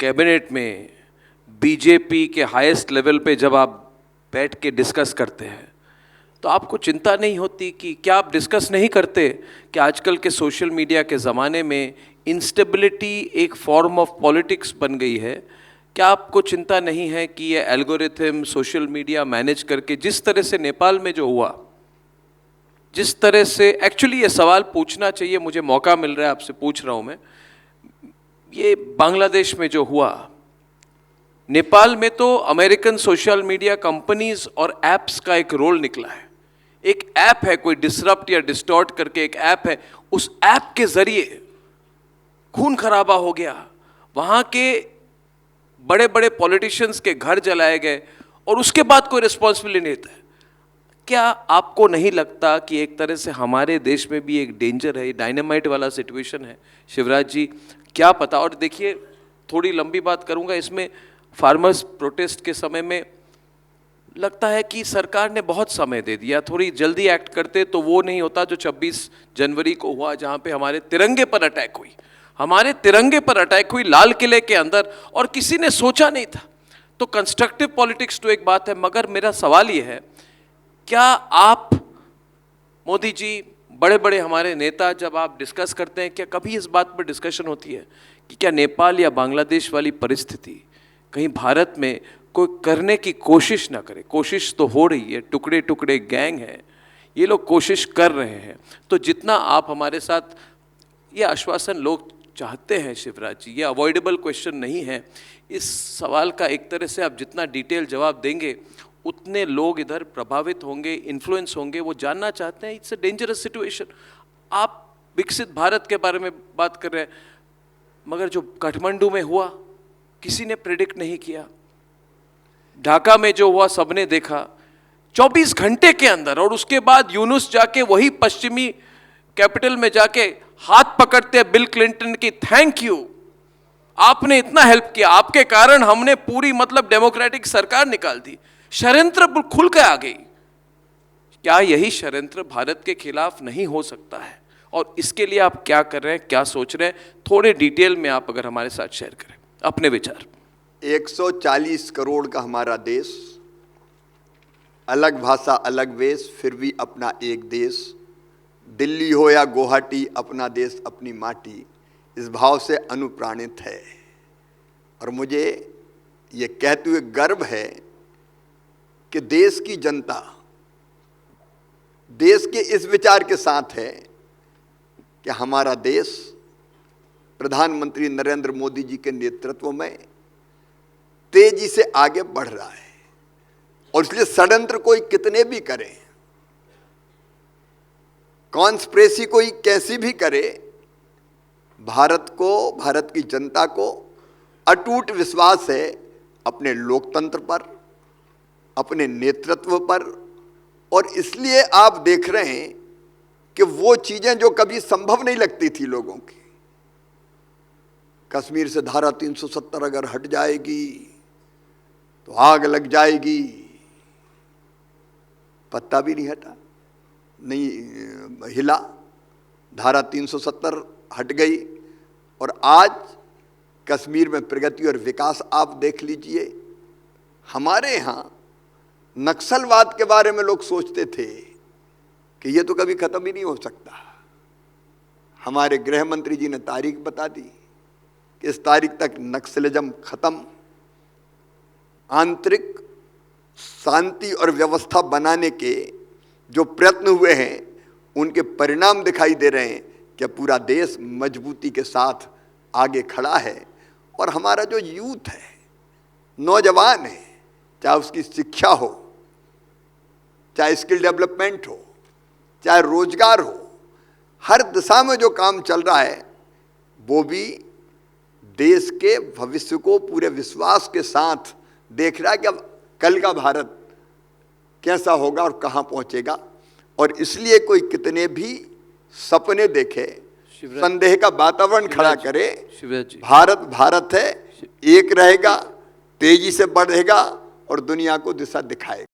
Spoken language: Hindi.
कैबिनेट में बीजेपी के हाईएस्ट लेवल पे जब आप बैठ के डिस्कस करते हैं तो आपको चिंता नहीं होती कि क्या आप डिस्कस नहीं करते कि आजकल के सोशल मीडिया के ज़माने में इंस्टेबिलिटी एक फॉर्म ऑफ पॉलिटिक्स बन गई है? क्या आपको चिंता नहीं है कि ये एल्गोरिथम सोशल मीडिया मैनेज करके जिस तरह से नेपाल में जो हुआ, जिस तरह से एक्चुअली ये सवाल पूछना चाहिए, मुझे मौका मिल रहा है आपसे पूछ रहा हूँ मैं, ये बांग्लादेश में जो हुआ, नेपाल में तो अमेरिकन सोशल मीडिया कंपनीज और एप्स का एक रोल निकला है। एक ऐप है, कोई डिसरप्ट या डिस्टॉर्ट करके एक ऐप है, उस ऐप के जरिए खून खराबा हो गया, वहां के बड़े बड़े पॉलिटिशियंस के घर जलाए गए और उसके बाद कोई रिस्पॉन्सिबिलिटी नहीं था। क्या आपको नहीं लगता कि एक तरह से हमारे देश में भी एक डेंजर है, डायनामाइट वाला सिचुएशन है? शिवराज जी, क्या पता। और देखिए, थोड़ी लंबी बात करूंगा इसमें, फार्मर्स प्रोटेस्ट के समय में लगता है कि सरकार ने बहुत समय दे दिया, थोड़ी जल्दी एक्ट करते तो वो नहीं होता जो 26 जनवरी को हुआ, जहां पे हमारे तिरंगे पर अटैक हुई। हमारे तिरंगे पर अटैक हुई लाल किले के अंदर और किसी ने सोचा नहीं था। तो कंस्ट्रक्टिव पॉलिटिक्स तो एक बात है, मगर मेरा सवाल ये है, क्या आप मोदी जी, बड़े बड़े हमारे नेता, जब आप डिस्कस करते हैं, क्या कभी इस बात पर डिस्कशन होती है कि क्या नेपाल या बांग्लादेश वाली परिस्थिति कहीं भारत में कोई करने की कोशिश ना करे? कोशिश तो हो रही है, टुकड़े टुकड़े गैंग है, ये लोग कोशिश कर रहे हैं। तो जितना आप हमारे साथ ये आश्वासन लोग चाहते हैं शिवराज जी, ये अवॉइडेबल क्वेश्चन नहीं है, इस सवाल का एक तरह से आप जितना डिटेल जवाब देंगे उतने लोग इधर प्रभावित होंगे, इन्फ्लुएंस होंगे, वो जानना चाहते हैं। It's a dangerous situation. आप विकसित भारत के बारे में बात कर रहे हैं, मगर जो काठमांडू में हुआ किसी ने प्रेडिक्ट नहीं किया। ढाका में जो हुआ सबने देखा 24 घंटे के अंदर, और उसके बाद यूनुस जाके वही पश्चिमी कैपिटल में जाके हाथ पकड़ते हैं बिल क्लिंटन की, थैंक यू, आपने इतना हेल्प किया, आपके कारण हमने पूरी मतलब डेमोक्रेटिक सरकार निकाल दी। षड्यंत्र खुल के आ गई। क्या यही षड्यंत्र भारत के खिलाफ नहीं हो सकता है? और इसके लिए आप क्या कर रहे हैं, क्या सोच रहे हैं? थोड़े डिटेल में आप अगर हमारे साथ शेयर करें अपने विचार। 140 करोड़ का हमारा देश, अलग भाषा अलग वेश, फिर भी अपना एक देश। दिल्ली हो या गुवाहाटी, अपना देश अपनी माटी, इस भाव से अनुप्राणित है। और मुझे ये कहते हुए गर्व है कि देश की जनता देश के इस विचार के साथ है कि हमारा देश प्रधानमंत्री नरेंद्र मोदी जी के नेतृत्व में तेजी से आगे बढ़ रहा है। और इसलिए षड्यंत्र कोई कितने भी करे, कॉन्स्पिरेसी कोई कैसी भी करे, भारत को, भारत की जनता को अटूट विश्वास है अपने लोकतंत्र पर, अपने नेतृत्व पर। और इसलिए आप देख रहे हैं कि वो चीजें जो कभी संभव नहीं लगती थी लोगों की, कश्मीर से धारा 370 अगर हट जाएगी तो आग लग जाएगी, पत्ता भी नहीं हटा, नहीं हिला, धारा 370 हट गई। और आज कश्मीर में प्रगति और विकास आप देख लीजिए। हमारे यहाँ नक्सलवाद के बारे में लोग सोचते थे कि ये तो कभी खत्म ही नहीं हो सकता। हमारे गृह मंत्री जी ने तारीख बता दी कि इस तारीख तक नक्सलिज्म खत्म। आंतरिक शांति और व्यवस्था बनाने के जो प्रयत्न हुए हैं, उनके परिणाम दिखाई दे रहे हैं कि पूरा देश मजबूती के साथ आगे खड़ा है। और हमारा जो यूथ है, नौजवान है, चाहे उसकी शिक्षा हो, चाहे स्किल डेवलपमेंट हो, चाहे रोजगार हो, हर दिशा में जो काम चल रहा है वो भी देश के भविष्य को पूरे विश्वास के साथ देख रहा है कि अब कल का भारत कैसा होगा और कहाँ पहुँचेगा। और इसलिए कोई कितने भी सपने देखे, संदेह का वातावरण खड़ा करे, भारत भारत है, एक रहेगा, तेजी से बढ़ेगा और दुनिया को दिशा दिखाएगा।